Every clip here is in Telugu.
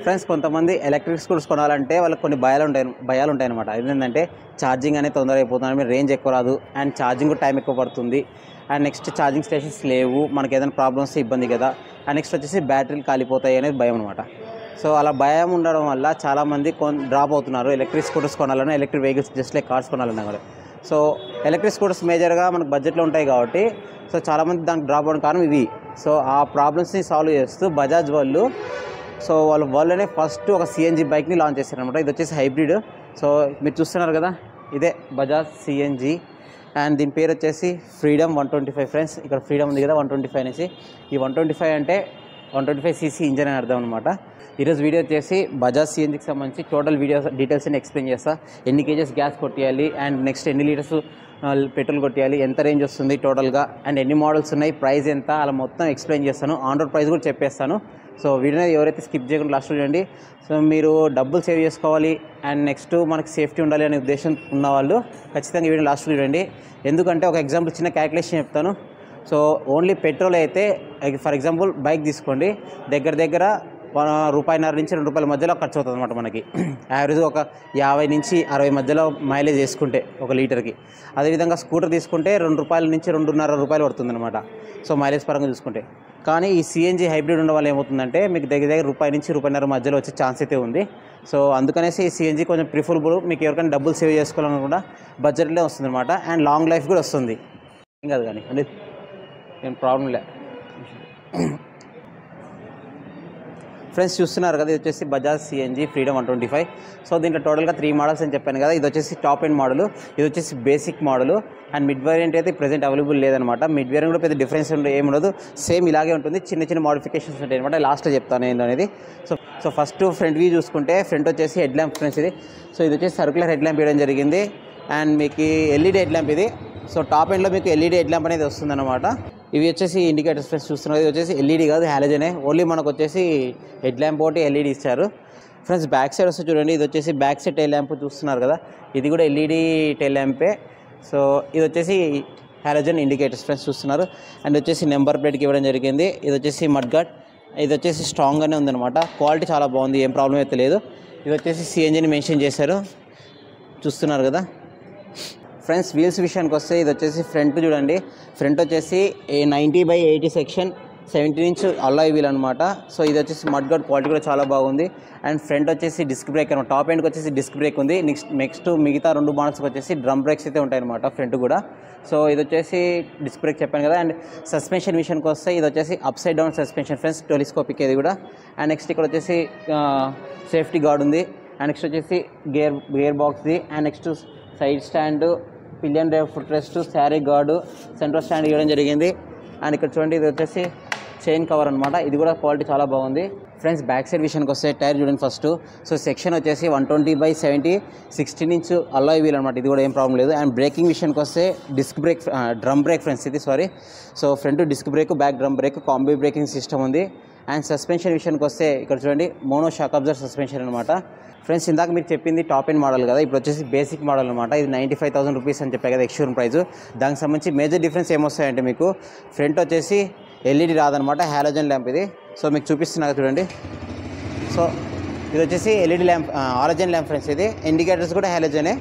ఫ్రెండ్స్ కొంతమంది ఎలక్ట్రిక్ స్కూటర్స్ కొనాలంటే వాళ్ళకి కొన్ని భయాలు ఉంటాయి అనమాట. ఏంటంటే ఛార్జింగ్ అనేది తొందరగా అయిపోతుంది, రేంజ్ ఎక్కువ రాదు, అండ్ ఛార్జింగ్ టైం ఎక్కువ పడుతుంది, అండ్ నెక్స్ట్ ఛార్జింగ్ స్టేషన్స్ లేవు, మనకి ఏదైనా ప్రాబ్లమ్స్ ఇబ్బంది కదా, అండ్ నెక్స్ట్ వచ్చేసి బ్యాటరీలు కాలిపోతాయి అనేది భయం అనమాట. సో అలా భయం ఉండడం వల్ల చాలామంది డ్రాప్ అవుతున్నారు ఎలక్ట్రిక్ స్కూటర్స్ కొనాలన్నా, electric vehicles just like cars కొనాలన్నా కూడా. సో ఎలక్ట్రిక్ స్కూటర్స్ మేజర్గా మనకు బడ్జెట్లో ఉంటాయి కాబట్టి సో చాలామంది దానికి డ్రాప్ అవ్వడం కారణం ఇవి. సో ఆ ప్రాబ్లమ్స్ని సాల్వ్ చేస్తూ బజాజ్ వాళ్ళు వాళ్ళనే ఫస్ట్ ఒక సిఎన్జి బైక్ని లాంచ్ చేశారనమాట. ఇది వచ్చేసి హైబ్రిడ్. సో మీరు చూస్తున్నారు కదా, ఇదే బజాజ్ సిఎన్జి, అండ్ దీని పేరు వచ్చేసి ఫ్రీడమ్ 125 ఫ్రెండ్స్. ఇక్కడ ఫ్రీడమ్ ఉంది కదా 125 అనేసి. ఈ 125 అంటే 125cc ఇంజన్ అని అర్థం అనమాట. ఈరోజు వీడియో వచ్చేసి బజాజ్ సిఎన్జికి సంబంధించి టోటల్ డీటెయిల్స్ అన్ని ఎక్స్ప్లెయిన్ చేస్తా. ఎన్ని కేజెస్ గ్యాస్ కొట్టేయాలి, అండ్ నెక్స్ట్ ఎన్ని లీటర్స్ పెట్రోల్ కొట్టేయాలి, ఎంత రేంజ్ వస్తుంది టోటల్గా, అండ్ ఎన్ని మోడల్స్ ఉన్నాయి, ప్రైస్ ఎంత, అలా మొత్తం ఎక్స్ప్లెయిన్ చేస్తాను. ఆన్ రోడ్ ప్రైస్ కూడా చెప్పేస్తాను. సో వీడియోని ఎవరైతే స్కిప్ చేయకుండా లాస్ట్ చూడండి. సో మీరు డబ్బులు సేవ్ చేసుకోవాలి అండ్ నెక్స్ట్ మనకి సేఫ్టీ ఉండాలి అనే ఉద్దేశం ఉన్నవాళ్ళు ఖచ్చితంగా ఈ వీడియో లాస్ట్ చూడండి. ఎందుకంటే ఒక ఎగ్జాంపుల్ చిన్న క్యాలిక్యులేషన్ చెప్తాను. సో ఓన్లీ పెట్రోల్ అయితే ఫర్ ఎగ్జాంపుల్ బైక్ తీసుకోండి, దగ్గర ₹1.5 నుంచి ₹2 మధ్యలో ఖర్చు అవుతుంది అనమాట మనకి. యావరేజ్ ఒక 50 నుంచి 60 మధ్యలో మైలేజ్ వేసుకుంటే ఒక లీటర్కి. అదేవిధంగా స్కూటర్ తీసుకుంటే ₹2 నుంచి ₹2.5 పడుతుంది అనమాట. సో మైలేజ్ పరంగా చూసుకుంటే. కానీ ఈ సిఎన్జి హైబ్రిడ్ ఉండడం వల్ల ఏమవుతుందంటే మీకు దగ్గర ₹1 నుంచి ₹1.5 మధ్యలో వచ్చే ఛాన్స్ అయితే ఉంది. సో అందుకనేసి ఈ సిఎన్జి కొంచెం ప్రిఫరబుల్. మీకు ఎవరికైనా డబ్బులు సేవ్ చేసుకోవాలని కూడా బడ్జెట్లో వస్తుంది అనమాట, అండ్ లాంగ్ లైఫ్ కూడా వస్తుంది. ఏం కాదు కానీ అంటే ఏం ప్రాబ్లం లే. ఫ్రెండ్స్ చూస్తున్నారు కదా, ఇది వచ్చేసి బజాజ్ సిఎన్జి ఫ్రీడమ్ 125. సో దీంట్లో టోటల్గా 3 మోడల్స్ అని చెప్పాను కదా. ఇది వచ్చేసి టాప్ ఎండ్ మోడల్, ఇది వచ్చేసి basic model, and mid variant అయితే ప్రెజెంట్ అవైలబుల్ లేదనమాట. మిడ్ వేరియంట్ కూడా పెద్ద డిఫరెన్స్ ఏముండదు, సేమ్ ఇలాగే ఉంటుంది, చిన్న మోడిఫికేషన్స్ ఉంటాయి అనమాట. లాస్ట్లో చెప్తాను ఏంటనేది. సో ఫస్ట్ ఫ్రంట్ వ్యూ చూసుకుంటే ఫ్రంట్ వచ్చేసి హెడ్ ల్యాంప్ ఫ్రెండ్స్ ఇది. సో ఇది వచ్చేసి సర్కులర్ హెడ్ ల్యాంప్ వేయడం జరిగింది, అండ్ మీకు ఎల్ఈడి హెడ్ ల్యాంప్ ఇది. సో టాప్ ఎండ్లో మీకు ఎల్ఈడి హెడ్ ల్యాంప్ అనేది వస్తుందన్నమాట. ఇవి వచ్చేసి ఇండికేటర్స్ ఫ్రెండ్స్ చూస్తున్నారు. ఇది వచ్చేసి ఎల్ఈడి కాదు, హ్యాలోజనే. ఓన్లీ మనకు వచ్చేసి హెడ్ ల్యాంప్ ఒకటి ఎల్ఈడి ఇచ్చారు. ఫ్రెండ్స్ బ్యాక్ సైడ్ వస్తే చూడండి, ఇది వచ్చేసి బ్యాక్ సైడ్ టైల్ ల్యాంప్ చూస్తున్నారు కదా, ఇది కూడా ఎల్ఈడి టైల్ ల్యాంపే. సో ఇది వచ్చేసి హ్యాలోజన్ ఇండికేటర్స్ ఫ్రెండ్స్ చూస్తున్నారు. అండ్ వచ్చేసి నెంబర్ ప్లేట్కి ఇవ్వడం జరిగింది. ఇది వచ్చేసి మడ్ గార్డ్, ఇది వచ్చేసి స్ట్రాంగ్గానే ఉందన్నమాట. క్వాలిటీ చాలా బాగుంది, ఏం ప్రాబ్లం అయితే లేదు. ఇది వచ్చేసి సిఎన్జిని మెన్షన్ చేశారు, చూస్తున్నారు కదా. ఫ్రెండ్స్ వీల్స్ విషయానికి వస్తే ఇది వచ్చేసి ఫ్రంట్ చూడండి, ఫ్రంట్ వచ్చేసి 90/80 సెక్షన్ 17 ఇంచ్ అల్లాయ్ వీల్ అనమాట. సో ఇది వచ్చేసి మడ్ గార్డ్, క్వాలిటీ కూడా చాలా బాగుంది. అండ్ ఫ్రంట్ వచ్చేసి డిస్క్ బ్రేక్ అనమాట. టాప్ ఎండ్కి వచ్చేసి డిస్క్ బ్రేక్ ఉంది. నెక్స్ట్ మిగతా 2 మోడల్స్కి వచ్చేసి డ్రమ్ బ్రేక్స్ అయితే ఉంటాయి అనమాట ఫ్రంట్ కూడా. సో ఇది వచ్చేసి డిస్క్ బ్రేక్ చెప్పాను కదా. అండ్ సస్పెన్షన్ విషయానికి వస్తే ఇది వచ్చేసి up side down suspension friends, telescopic ఇది కూడా. అండ్ నెక్స్ట్ ఇక్కడ వచ్చేసి సేఫ్టీ గార్డ్ ఉంది. అండ్ నెక్స్ట్ వచ్చేసి గేర్ బాక్స్ది, and next side stand, pillion drive foot rest, sari guard, central stand ఇవ్వడం జరిగింది. అండ్ ఇక్కడ చూడండి, ఇది వచ్చేసి చైన్ కవర్ అనమాట. ఇది కూడా క్వాలిటీ చాలా బాగుంది. ఫ్రెండ్స్ బ్యాక్ సైడ్ విషయానికి వస్తే టైర్ చూడండి ఫస్ట్. సో సెక్షన్ వచ్చేసి 120/70 16 ఇంచ్ అల్లాయ్ వీల్ అనమాట. ఇది కూడా ఏం ప్రాబ్లం లేదు. అండ్ బ్రేకింగ్ విషయానికి వస్తే disc brake, drum brake friends ఇది, sorry. So front disc brake, back drum brake, combi braking system ఉంది. అండ్ సస్పెన్షన్ విషయానికి వస్తే ఇక్కడ చూడండి, మోనో షాక్ అబ్జర్వ్ సస్పెన్షన్ అనమాట. ఫ్రెండ్స్ ఇందాక మీరు చెప్పింది టాప్ ఎండ్ మోడల్ కదా, ఇప్పుడు వచ్చేసి బేసిక్ మోడల్ అనమాట. ఇది 95,000 రూపీస్ అని చెప్పాయి కదా ఎక్స్షోరూమ్ ప్రైస్. దానికి సంబంధించి మేజర్ డిఫరెన్స్ ఏమొస్తాయంటే మీకు ఫ్రంట్ వచ్చేసి ఎల్ఈడి రాదనమాట, హ్యాలోజన్ ల్యాంప్ ఇది. సో మీకు చూపిస్తున్నా చూడండి. సో ఇది వచ్చేసి LED lamp, halogen lamp friends ఇది. ఇండికేటర్స్ కూడా హ్యాలోజనే,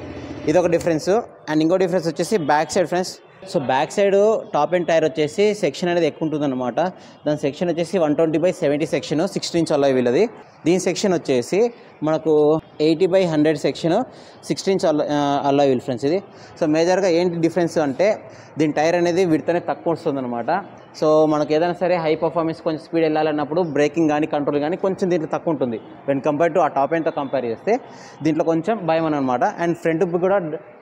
ఇది ఒక డిఫరెన్స్. అండ్ ఇంకో డిఫరెన్స్ వచ్చేసి back side friends. So back side top end tyre వచ్చేసి సెక్షన్ అనేది ఎక్కువ ఉంటుంది అనమాట. దాని సెక్షన్ వచ్చేసి 120/70 సెక్షన్ 16 ఇంచ్ అల్లాయ్ వీల్ అది. దీని సెక్షన్ వచ్చేసి మనకు 80/100 section 16 inch alloy wheel friends ఇది. సో మేజర్గా ఏంటి డిఫరెన్స్ అంటే దీని టైర్ అనేది విడ్త్ అనేది తక్కువ వస్తుంది అనమాట. సో మనకు ఏదైనా సరే హై పర్ఫార్మెన్స్ కొంచెం స్పీడ్ వెళ్ళాలన్నప్పుడు బ్రేకింగ్ కానీ కంట్రోల్ కానీ కొంచెం దీంట్లో తక్కువ ఉంటుంది. వెన్ కంపేర్ టు ఆ టాప్ ఎండ్తో కంపేర్ చేస్తే దీంట్లో కొంచెం భయం అనమాట. అండ్ ఫ్రంట్ కూడా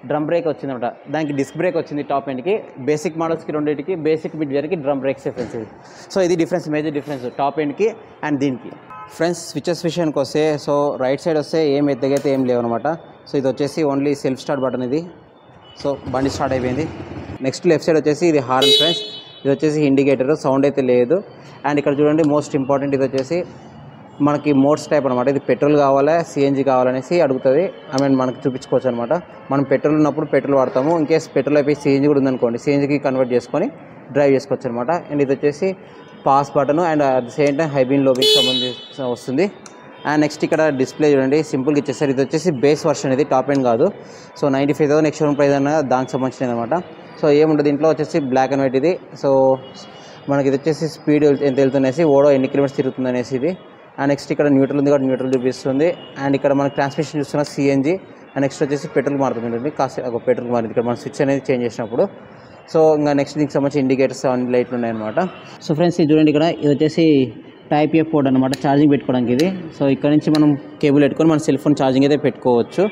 డ్రమ్ బ్రేక్ వచ్చిందన్నమాట. దానికి డిస్క్ బ్రేక్ వచ్చింది టాప్ ఎండ్కి. బేసిక్ మోడల్స్కి రెండింటికి బేసిక్ మిడ్ వేర్కి డ్రమ్ బ్రేక్స్ ఫ్రెండ్స్ ఇది. సో ఇది డిఫరెన్స్, మేజర్ డిఫరెన్స్ టాప్ ఎండ్కి అండ్ దీనికి. ఫ్రెండ్స్ స్విచెస్ విషయానికి వస్తే సో రైట్ సైడ్ వస్తే ఏం ఎత్తగైతే ఏం లేవు అనమాట. సో ఇది వచ్చేసి ఓన్లీ సెల్ఫ్ స్టార్ట్ బటన్ ఇది. సో బండి స్టార్ట్ అయిపోయింది. నెక్స్ట్ లెఫ్ట్ సైడ్ వచ్చేసి ఇది హార్న్ ఫ్రెండ్స్. ఇది వచ్చేసి ఇండికేటర్, సౌండ్ అయితే లేదు. అండ్ ఇక్కడ చూడండి మోస్ట్ ఇంపార్టెంట్, ఇది వచ్చేసి మనకి మోడ్స్ టైప్ అనమాట. ఇది పెట్రోల్ కావాలా సిఎన్జి కావాలనేసి అడుగుతుంది. మనకి చూపించుకోవచ్చు అనమాట. మనం పెట్రోల్ ఉన్నప్పుడు పెట్రోల్ వాడతాము. ఇన్ కేస్ పెట్రోల్ అయిపోయి సిఎన్జి కూడా ఉందనుకోండి, సిఎన్జికి కన్వర్ట్ చేసుకొని డ్రైవ్ చేసుకోవచ్చు అనమాట. అండ్ ఇది వచ్చేసి pass button, and at the same time high beam లో బీమ్ సంబంధించి వస్తుంది. అండ్ నెక్స్ట్ ఇక్కడ డిస్ప్లే చూడండి సింపుల్గా ఇచ్చేసారు. ఇది వచ్చేసి బేస్ వర్షన్, ఇది టాప్ ఎండ్ కాదు. సో 95,000 ఎక్స్ట్రా ప్రైస్ అన్న దానికి సంబంధించినది అనమాట. సో ఏముంటుంది దీంట్లో వచ్చేసి బ్లాక్ అండ్ వైట్ ఇది. సో మనకి ఇది వచ్చేసి స్పీడ్ ఎంత వెళ్తుందనేసి, ఓడో ఎన్ని కిలోమీటర్స్ తిరుగుతుంది అనేసి ఇది. అండ్ నెక్స్ట్ ఇక్కడ న్యూట్రల్ ఉంది కాబట్టి న్యూట్రల్ చూపిస్తుంది. అండ్ ఇక్కడ మనకి ట్రాన్స్మిషన్ చూస్తున్న సిఎన్జి. అండ్ నెక్స్ట్ వచ్చేసి పెట్రోల్ మారుతుందండి, కాస్త పెట్రోల్ మారింది ఇక్కడ మన స్విచ్ అనేది చేంజ్ చేసినప్పుడు. సో ఇంకా నెక్స్ట్ దీనికి సంబంధించి ఇండికేటర్స్ అన్ని లైట్లు ఉన్నాయన్నమాట. సో ఫ్రెండ్స్ ఇది చూడండి, ఇక్కడ ఇది వచ్చేసి టైప్ ఏ పోర్ట్ అనమాట, ఛార్జింగ్ పెట్టుకోవడానికి ఇది. సో ఇక్కడ నుంచి మనం కేబుల్ పెట్టుకొని మన సెల్ ఫోన్ ఛార్జింగ్ అయితే పెట్టుకోవచ్చు.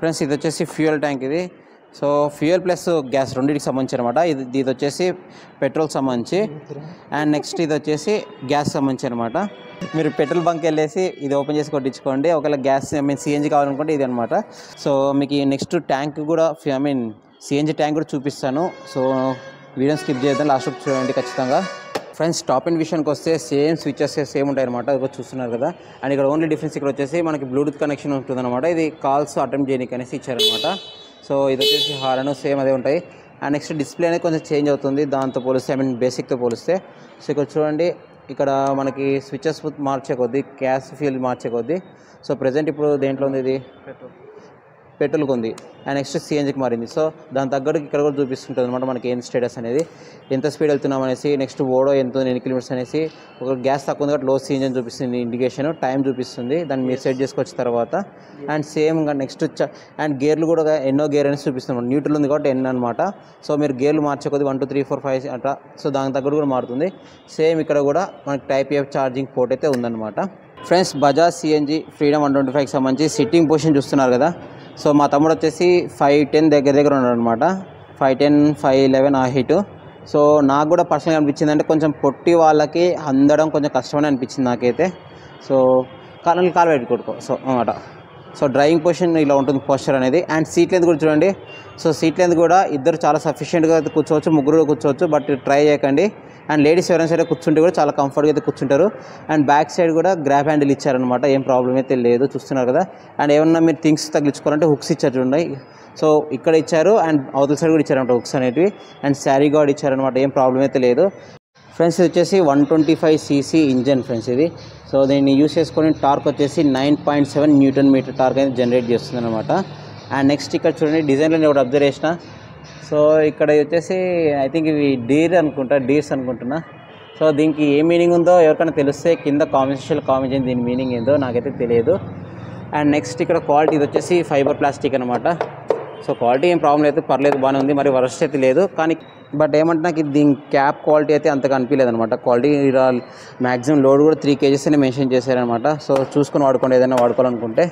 ఫ్రెండ్స్ ఇది వచ్చేసి ఫ్యూయల్ ట్యాంక్ ఇది. సో ఫ్యూయల్ ప్లస్ గ్యాస్ రెండింటికి సంబంధించి అనమాట. ఇది వచ్చేసి పెట్రోల్ సంబంధించి. అండ్ నెక్స్ట్ ఇది వచ్చేసి గ్యాస్ సంబంధించి అనమాట. మీరు పెట్రోల్ బంక్ వెళ్ళేసి ఇది ఓపెన్ చేసి కొట్టించుకోండి. ఒకవేళ గ్యాస్ సిఎన్జి కావాలనుకుంటే ఇది అనమాట. సో మీకు నెక్స్ట్ ట్యాంక్ కూడా సిఎన్జి ట్యాంక్ కూడా చూపిస్తాను. సో వీడియో స్కిప్ చేద్దాం, లాస్ట్ చూడండి ఖచ్చితంగా. ఫ్రెండ్స్ టాప్ ఎండ్ విషయానికి వస్తే సేమ్ స్విచెస్ సేమ్ ఉంటాయి అనమాట, అది చూస్తున్నారు కదా. అండ్ ఇక్కడ ఓన్లీ డిఫరెన్స్ ఇక్కడ వచ్చేసి మనకి బ్లూటూత్ కనెక్షన్ ఉంటుంది అనమాట. ఇది కాల్స్ అటెంప్ట్ చేయడానికి అనేసి ఇచ్చారనమాట. సో ఇది వచ్చేసి హార్న్ సేమ్ అదే ఉంటాయి. అండ్ నెక్స్ట్ డిస్ప్లే అనేది కొంచెం చేంజ్ అవుతుంది దాంతో పోలిస్తే, బేసిక్తో పోలిస్తే. సో ఇక్కడ చూడండి, ఇక్కడ మనకి స్విచెస్ మార్చే కొద్దీ, గ్యాస్ ఫీల్ మార్చే కొద్దీ. సో ప్రజెంట్ ఇప్పుడు దేంట్లో ఉంది, ఇది పెట్రోల్కి ఉంది. అండ్ నెక్స్ట్ సిఎన్జికి మారింది. సో దాని తగ్గట్టు ఇక్కడ కూడా చూపిస్తుంటుంది అనమాట మనకి ఏం స్టేటస్ అనేది, ఎంత స్పీడ్ వెళ్తున్నాం అనేసి. నెక్స్ట్ ఓడో ఎంత ఎన్ని కిలోమీటర్స్ అనేసి. ఒక గ్యాస్ తక్కువ ఉంది కాబట్టి లో సిఎన్జి చూపిస్తుంది ఇండికేషన్, టైం చూపిస్తుంది. దాన్ని మీరు సెట్ చేసుకొచ్చిన తర్వాత. అండ్ సేమ్ ఇంకా నెక్స్ట్ అండ్ గేర్లు కూడా ఎన్నో గేర్ అనేసి చూపిస్తుంది. న్యూట్రల్ ఉంది కాబట్టి ఎన్ అనమాట. సో మీరు గేర్లు మార్చే కొద్ది 1 2 3 4 5 అట్లా. సో దానికి తగ్గట్టు కూడా మారుతుంది. సేమ్ ఇక్కడ కూడా మనకి టైప్ ఏ ఛార్జింగ్ పోర్ట్ అయితే ఉందన్నమాట. ఫ్రెండ్స్ బజాజ్ సిఎన్జి ఫ్రీడమ్ 125కి సంబంధించి సిట్టింగ్ పొజిషన్ చూస్తున్నారు కదా. సో మా తమ్ముడు వచ్చేసి 5'10" దగ్గర ఉన్నాడు అనమాట. 5'10", 5'11" ఆ హైట్. సో నాకు కూడా పర్సనల్గా అనిపించింది అంటే కొంచెం పొట్టి వాళ్ళకి అందడం కొంచెం కష్టమని అనిపించింది నాకైతే. సో కాలు పెట్టి కొట్టుకో సో అనమాట. సో డ్రైవింగ్ పొజిషన్ ఇలా ఉంటుంది పోస్చర్ అనేది. అండ్ సీట్ లెంత్ కూడా చూడండి. సో సీట్ లెంత్ కూడా ఇద్దరు చాలా సఫిషియెంట్గా అయితే కూర్చోవచ్చు, ముగ్గురు కూర్చోవచ్చు. బట్ ట్రై చేయకండి. అండ్ లేడీస్ ఎవరైనా సరే కూర్చుంటే కూడా చాలా కంఫర్ట్గా అయితే కూర్చుంటారు. అండ్ బ్యాక్ సైడ్ కూడా గ్రాప్ హ్యాండిల్ ఇచ్చారనమాట, ఏం ప్రాబ్లం అయితే లేదు, చూస్తున్నారు కదా. అండ్ ఏమన్నా మీరు థింగ్స్ తగిలించుకోవాలంటే హుక్స్ ఇచ్చారు చూడండి. సో ఇక్కడ ఇచ్చారు అండ్ అవతల సైడ్ కూడా ఇచ్చారనమాట హుక్స్ అనేటివి. అండ్ శారీ గార్డ్ ఇచ్చారనమాట, ఏం ప్రాబ్లం అయితే లేదు. ఫ్రెండ్స్ ఇది వచ్చేసి 125cc ఇంజన్ ఫ్రెండ్స్ ఇది. సో దీన్ని యూస్ చేసుకొని టార్క్ వచ్చేసి 9.7 Nm టార్క్ అనేది జనరేట్ చేస్తుంది అనమాట. అండ్ నెక్స్ట్ ఇక్కడ చూడండి, డిజైన్లో నేను ఒకటి అబ్జర్వ్ చేసిన. సో ఇక్కడ వచ్చేసి ఐ థింక్ ఇవి డీర్స్ అనుకుంటున్నా. సో దీనికి ఏ మీనింగ్ ఉందో ఎవరికైనా తెలిస్తే కింద కామెంట్ చేయండి, దీని మీనింగ్ ఏందో నాకైతే తెలియదు. అండ్ నెక్స్ట్ ఇక్కడ క్వాలిటీ ఇది వచ్చేసి ఫైబర్ ప్లాస్టిక్ అనమాట. సో క్వాలిటీ ఏం ప్రాబ్లం లేదు, పర్లేదు, బాగానే ఉంది, మరి వరస్ట్ అయితే లేదు. కానీ బట్ ఏమంటే నాకు దీని క్యాప్ క్వాలిటీ అయితే అంతగా అనిపించలేదు అనమాట. క్వాలిటీ మ్యాక్సిమం లోడ్ కూడా 3 kgs అనే మెన్షన్ చేశారనమాట. సో చూసుకొని వాడుకోండి ఏదైనా వాడుకోవాలనుకుంటే.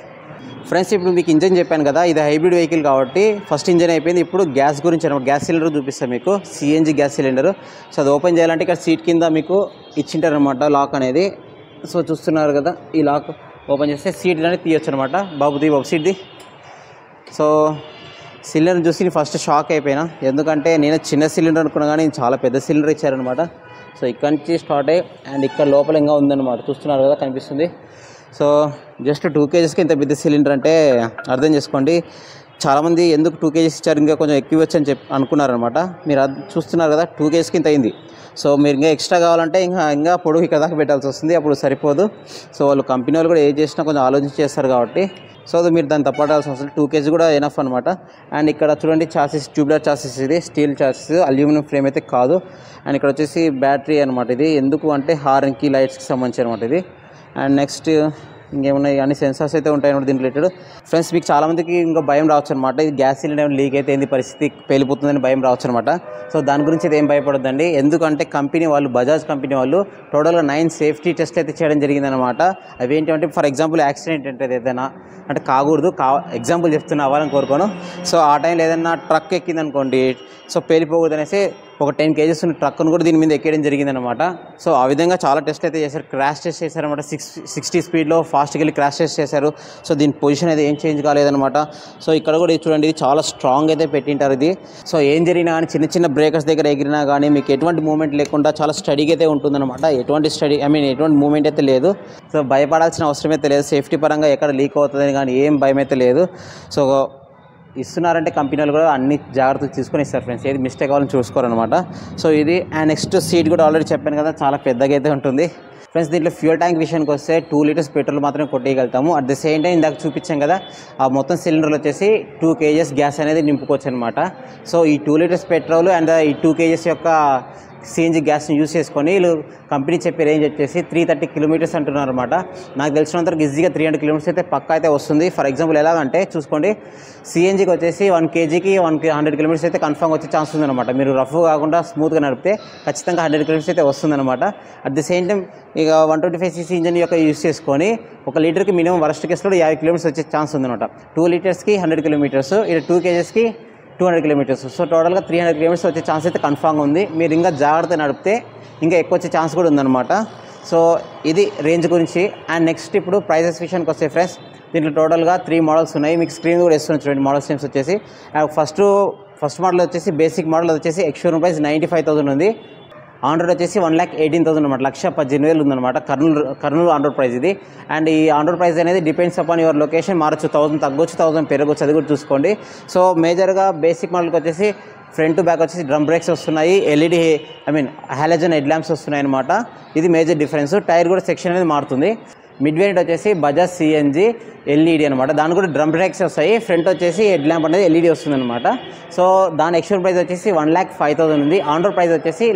ఫ్రెండ్స్ ఇప్పుడు మీకు ఇంజన్ చెప్పాను కదా, ఇది హైబ్రిడ్ వెహికల్ కాబట్టి ఫస్ట్ ఇంజన్ అయిపోయింది. ఇప్పుడు గ్యాస్ గురించి అనమాట. గ్యాస్ సిలిండర్ చూపిస్తాను మీకు, సిఎన్జి గ్యాస్ సిలిండర్. సో అది ఓపెన్ చేయాలంటే ఇక్కడ సీట్ కింద మీకు ఇచ్చింటారనమాట లాక్ అనేది. సో చూస్తున్నారు కదా, ఈ లాక్ ఓపెన్ చేస్తే సీట్ అనేది తీయొచ్చు అనమాట. బాబు సీట్ది. సో సిలిండర్ చూసి ఫస్ట్ షాక్ అయిపోయినా, ఎందుకంటే నేను చిన్న సిలిండర్ అనుకున్నా కానీ చాలా పెద్ద సిలిండర్ ఇచ్చారనమాట. సో ఇక్కడ నుంచి స్టార్ట్ అయ్యి అండ్ ఇక్కడ లోపల ఇంకా ఉందన్నమాట, చూస్తున్నారు కదా కనిపిస్తుంది. సో జస్ట్ 2 kgsకి ఇంత పెద్ద సిలిండర్ అంటే అర్థం చేసుకోండి. చాలామంది ఎందుకు 2 kgs ఇచ్చారు, ఇంకా కొంచెం ఎక్కువ ఇవ్వచ్చు అని అనుకున్నారనమాట. మీరు చూస్తున్నారు కదా 2 kgsకి ఇంత అయింది. సో మీరు ఇంకా ఎక్స్ట్రా కావాలంటే ఇంకా పొడుగు ఇక్కడ దాకా పెట్టాల్సి వస్తుంది, అప్పుడు సరిపోదు. సో వాళ్ళు కంపెనీ వాళ్ళు కూడా ఏం చేసినా కొంచెం ఆలోచించి చేస్తారు కాబట్టి సో మీరు దాన్ని తప్పడాల్సిన అవసరం 2 kg కూడా ఎనఫ్ అనమాట. అండ్ ఇక్కడ చూడండి చాసిస్, ట్యూబ్లర్ చాసిస్, ఇది స్టీల్ చాసిస్, అల్యూమినియం ఫ్రేమ్ అయితే కాదు. అండ్ ఇక్కడ వచ్చేసి బ్యాటరీ అనమాట. ఇది ఎందుకు అంటే హార్న్కి లైట్స్కి సంబంధించి అనమాట ఇది. అండ్ నెక్స్ట్ ఇంకేమున్నాయి, అన్ని సెన్సార్స్ అయితే ఉంటాయి అనమాట దీంట్లో రిలేటెడ్. ఫ్రెండ్స్ మీకు చాలామందికి ఇంకా భయం రావచ్చు అనమాట, ఇది గ్యాస్ సిలిండర్ లీక్ అయితే ఏంది పరిస్థితి, పేలిపోతుందని భయం రావచ్చు అనమాట. సో దాని గురించి అయితే ఏం భయపడొద్దండి, ఎందుకంటే కంపెనీ వాళ్ళు, బజాజ్ కంపెనీ వాళ్ళు టోటల్గా 9 సేఫ్టీ టెస్ట్ అయితే చేయడం జరిగిందనమాట. అవి ఏంటంటే ఫర్ ఎగ్జాంపుల్ యాక్సిడెంట్ అంటే ఏదైనా అంటే కాకూడదు, ఎగ్జాంపుల్ చెప్తున్నా, అవ్వాలని కోరుకోను. సో ఆ టైంలో ఏదైనా ట్రక్ ఎక్కిందనుకోండి, సో పేలిపోకూడదు అనేసి ఒక 10 kgs ఉన్న ట్రక్ను కూడా దీని మీద ఎక్కేయడం జరిగిందనమాట. సో ఆ విధంగా చాలా టెస్ట్ అయితే చేశారు, క్రాష్ టెస్ట్ చేశారనమాట. 60 స్పీడ్లో ఫాస్ట్కి వెళ్ళి క్రాష్ టెస్ట్ చేశారు. సో దీని పొజిషన్ అయితే ఏం చేంజ్ కాలేదనమాట. సో ఇక్కడ కూడా చూడండి, ఇది చాలా స్ట్రాంగ్ అయితే పెట్టింటారు ఇది. సో ఏం జరిగినా కానీ చిన్న బ్రేకర్స్ దగ్గర ఎగిరినా కానీ మీకు ఎటువంటి మూమెంట్ లేకుండా చాలా స్టడీగా అయితే ఉంటుందన్నమాట. ఎటువంటి మూమెంట్ అయితే లేదు. సో భయపడాల్సిన అవసరం అయితే లేదు, సేఫ్టీ పరంగా ఎక్కడ లీక్ అవుతుందని కానీ ఏం భయం అయితే లేదు. సో ఇస్తున్నారంటే కంపెనీలు కూడా అన్ని జాగ్రత్తలు తీసుకొని ఇస్తారు ఫ్రెండ్స్, ఏది మిస్టేక్ అవ్వాలని చూసుకోరనమాట. సో ఇది. అండ్ నెక్స్ట్ సీట్ కూడా ఆల్రెడీ చెప్పాను కదా, చాలా పెద్దగా అయితే ఉంటుంది. ఫ్రెండ్స్ దీంట్లో ఫ్యూయల్ ట్యాంక్ విషయానికి వస్తే 2 లీటర్స్ పెట్రోల్ మాత్రమే కొట్టేయగలుగుతాము. అట్ ద సేమ్ టైం ఇందాక చూపించాం కదా, ఆ మొత్తం సిలిండర్లు వచ్చేసి 2 kgs గ్యాస్ అనేది నింపుకోవచ్చు అనమాట. సో ఈ 2 లీటర్స్ పెట్రోల్ అండ్ ఈ 2 kgs యొక్క సిఎన్జి గ్యాస్ని యూజ్ చేసుకొని వీళ్ళు కంపెనీ చెప్పే రేంజ్ వచ్చేసి 330 కిలోమీటర్స్ అంటున్నారు అనమాట. నాకు తెలిసినంతవరకు ఈజీగా 300 కిలోమీటర్స్ అయితే పక్కా అయితే వస్తుంది. ఫర్ ఎగ్జాంపుల్ ఎలాగంటే చూసుకోండి, సిఎన్జికి వచ్చేసి 1 kgకి 100 కిలోమీటర్స్ అయితే కన్ఫర్మ్ వచ్చే ఛాన్స్ ఉందన్నమాట. మీరు రఫ్ కాకుండా స్మూత్గా నడిపితే ఖచ్చితంగా 100 కిలోమీటర్స్ అయితే వస్తుందన్నమాట. అట్ ది సేమ్ టైం ఇక 125cc ఇంజన్ యొక్క యూజ్ చేసుకొని 1 లీటర్కి మినిమం వరస్ట్ కేసులో 50 కిలోమీటర్స్ వచ్చే ఛాన్స్ ఉందన్నమాట. 2 లీటర్స్కి 100 కిలోమీటర్స్, ఇక్కడ 2 kgsకి 200 కిలోమీటర్స్. సో టోటల్గా 300 కిలోమీటర్స్ వచ్చే ఛాన్స్ అయితే కన్ఫామ్గా ఉంది. మీరు ఇంకా జాగ్రత్త నడిపితే ఇంకా ఎక్కువ వచ్చే ఛాన్స్ కూడా ఉందన్నమాట. సో ఇది రేంజ్ గురించి. అండ్ నెక్స్ట్ ఇప్పుడు ప్రైజెస్ విషయానికి వస్తే ఫ్రెండ్స్, దీంట్లో టోటల్గా 3 మోడల్స్ ఉన్నాయి. మీకు స్క్రీన్ కూడా ఇస్తున్నాను చూడండి మోడల్స్ నేమ్స్ వచ్చేసి. ఫస్ట్ మోడల్ వచ్చేసి బేసిక్ మోడల్ వచ్చేసి ఎక్స్షోరూమ్ ప్రైస్ 95,000 ఉంది. ఆన్ రోడ్ వచ్చేసి 1,18,000 అనమాట, 1,18,000 ఉందన్నమాట. కర్నూలు ఆన్ రోడ్ ప్రైస్ ఇది. అండ్ ఈ ఆన్ రోడ్ ప్రైస్ అనేది డిపెండ్స్ అపాన్ యువర్ లొకేషన్, మారచ్చు, 1000 తగ్గొచ్చు, 1000 పెరగొచ్చు, అది కూడా చూసుకోండి. సో మేజర్గా బేసిక్ మోడల్కి వచ్చేసి ఫ్రంట్ టు బ్యాక్ వచ్చేసి డ్రమ్ బ్రేక్స్ వస్తున్నాయి, ఎల్ఈడి హాలోజన్ హెడ్ ల్యాంప్స్ వస్తున్నాయి అనమాట. ఇది మేజర్ డిఫరెన్స్. టైర్ కూడా సెక్షన్ అనేది మారుతుంది. మిడ్ వేరియంట్ వచ్చేసి బజాజ్ సిఎన్జి ఎల్ఈడి అనమాట. దాని కూడా డ్రమ్ బ్రేక్స్ వస్తాయి. ఫ్రంట్ వచ్చేసి హెడ్ ల్యాంప్ అనేది ఎల్ఈడి వస్తుంది అనమాట. సో దాని ఎక్స్షోరూమ్ ప్రైస్ వచ్చేసి 1,05,000 ఉంది. ఆన్ రోడ్ ప్రైస్ వచ్చేసి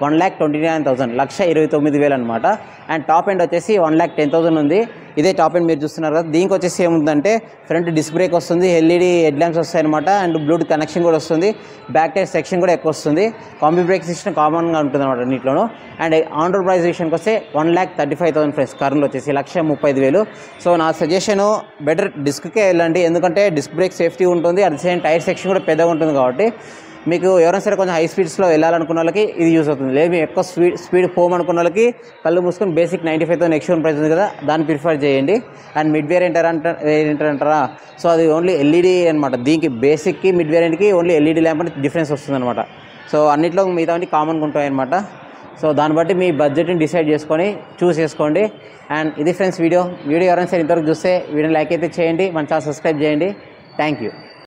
1,29,000, 1,29,000 అనమాట. అండ్ టాప్ ఎండ్ వచ్చేసి 1,10,000 ఉంది. ఇదే టాప్ ఎండ్ మీరు చూస్తున్నారు కదా. దీనికి వచ్చేసి ఏముందంటే ఫ్రంట్ డిస్క్ బ్రేక్ వస్తుంది, ఎల్ఈడి హెడ్ ల్యాంప్స్ వస్తాయి అనమాట. అండ్ బ్లూటూత్ కనెక్షన్ కూడా వస్తుంది. బ్యాక్ టైర్ సెక్షన్ కూడా ఎక్కువ వస్తుంది. కాంబీ బ్రేక్ సిస్టమ్ కామన్గా ఉంటుంది అనమాట అన్నింటిలోనూ. అండ్ ఆన్ రోడ్ ప్రైస్ విషయానికి వస్తే 1,35,000 ఫ్రెండ్స్, కర్నూలు వచ్చేసి 1,35,000. సో నా సజెషన్ బెటర్ డిస్క్కే వెళ్ళండి, ఎందుకంటే డిస్క్ బ్రేక్ సేఫ్టీ ఉంటుంది. At the same tyre section కూడా పెద్దగా ఉంటుంది కాబట్టి మీకు ఎవరైనా సరే కొంచెం హై స్పీడ్స్లో వెళ్ళాలనుకున్న వాళ్ళకి ఇది యూస్ అవుతుంది. లేదు మీరు ఎక్కువ స్పీడ్ పోమనుకున్న వాళ్ళకి కళ్ళు మూసుకొని బేసిక్ 95,000 ఎక్స్షోరూమ్ ప్రైస్ ఉంది కదా, దాన్ని ప్రిఫర్ చేయండి. అండ్ మిడ్ వేరియంట్ అంటారా, సో అది ఓన్లీ ఎల్ఈడి అనమాట. దీనికి బేసిక్కి మిడ్ వేరియంట్కి ఓన్లీ ఎల్ఈడి ల్యాంప్ అనేది డిఫరెన్స్ వస్తుంది అనమాట. సో అన్నింటిలో మిగతా కామన్గా ఉంటాయి అనమాట. సో దాన్ని బట్టి మీ బడ్జెట్ని డిసైడ్ చేసుకొని చూస్ చేసుకోండి. అండ్ ఇది ఫ్రెండ్స్ వీడియో ఎవరైనా సరే ఇంతవరకు చూస్తే వీడియోని లైక్ అయితే చేయండి, మన ఛానల్ సబ్స్క్రైబ్ చేయండి. Thank you.